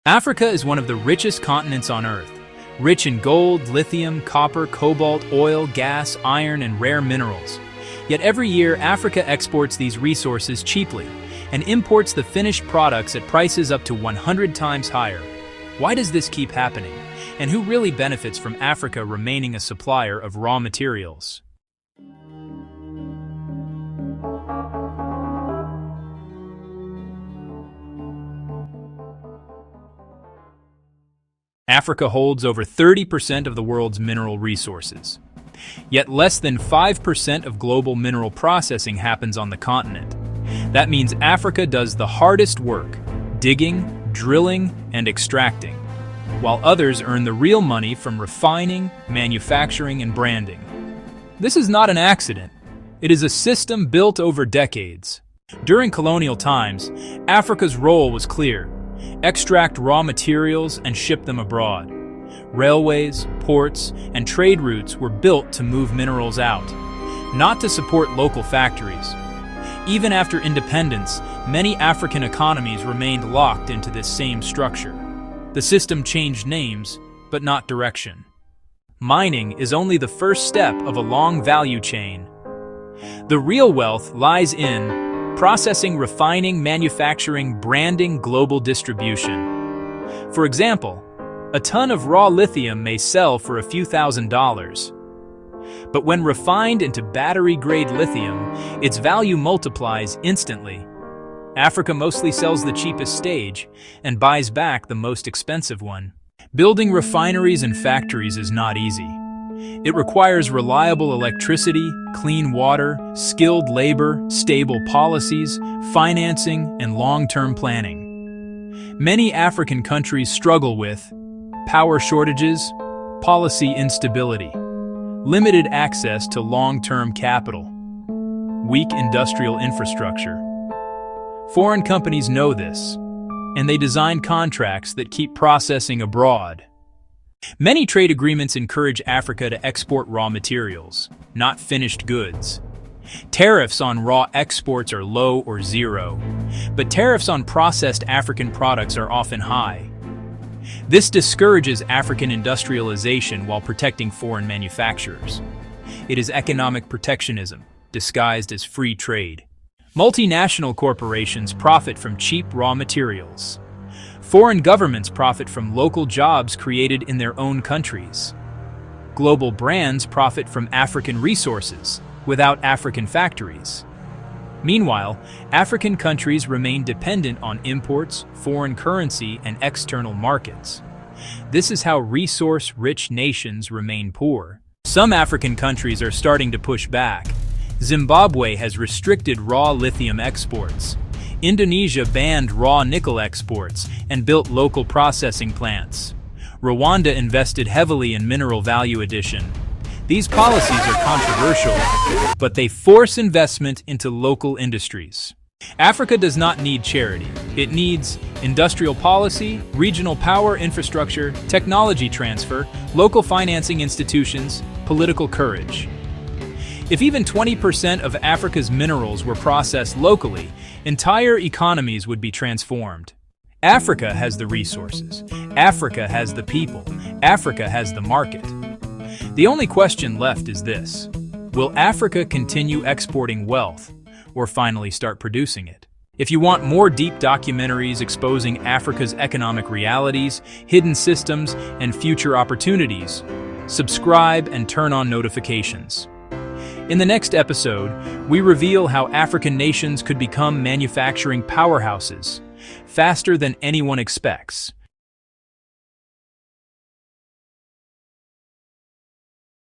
Africa is one of the richest continents on Earth, rich in gold, lithium, copper, cobalt, oil, gas, iron, and rare minerals. Yet every year, Africa exports these resources cheaply and imports the finished products at prices up to 100 times higher. Why does this keep happening? And who really benefits from Africa remaining a supplier of raw materials? Africa holds over 30% of the world's mineral resources. Yet less than 5% of global mineral processing happens on the continent. That means Africa does the hardest work, digging, drilling, and extracting, while others earn the real money from refining, manufacturing, and branding. This is not an accident. It is a system built over decades. During colonial times, Africa's role was clear: extract raw materials and ship them abroad. Railways, ports, and trade routes were built to move minerals out, not to support local factories. Even after independence, many African economies remained locked into this same structure. The system changed names, but not direction. Mining is only the first step of a long value chain. The real wealth lies in processing, refining, manufacturing, branding, global distribution. For example, a ton of raw lithium may sell for a few $1,000s. But when refined into battery-grade lithium, its value multiplies instantly. Africa mostly sells the cheapest stage and buys back the most expensive one. Building refineries and factories is not easy. It requires reliable electricity, clean water, skilled labor, stable policies, financing, and long-term planning. Many African countries struggle with power shortages, policy instability, limited access to long-term capital, weak industrial infrastructure. Foreign companies know this, and they design contracts that keep processing abroad. Many trade agreements encourage Africa to export raw materials, not finished goods. Tariffs on raw exports are low or zero, but tariffs on processed African products are often high. This discourages African industrialization while protecting foreign manufacturers. It is economic protectionism, disguised as free trade. Multinational corporations profit from cheap raw materials. Foreign governments profit from local jobs created in their own countries. Global brands profit from African resources without African factories. Meanwhile, African countries remain dependent on imports, foreign currency, and external markets. This is how resource-rich nations remain poor. Some African countries are starting to push back. Zimbabwe has restricted raw lithium exports. Indonesia banned raw nickel exports and built local processing plants. Rwanda invested heavily in mineral value addition. These policies are controversial, but they force investment into local industries. Africa does not need charity. It needs industrial policy, regional power infrastructure, technology transfer, local financing institutions, political courage. If even 20% of Africa's minerals were processed locally, entire economies would be transformed. Africa has the resources. Africa has the people. Africa has the market. The only question left is this: will Africa continue exporting wealth, or finally start producing it? If you want more deep documentaries exposing Africa's economic realities, hidden systems, and future opportunities, subscribe and turn on notifications. In the next episode, we reveal how African nations could become manufacturing powerhouses faster than anyone expects.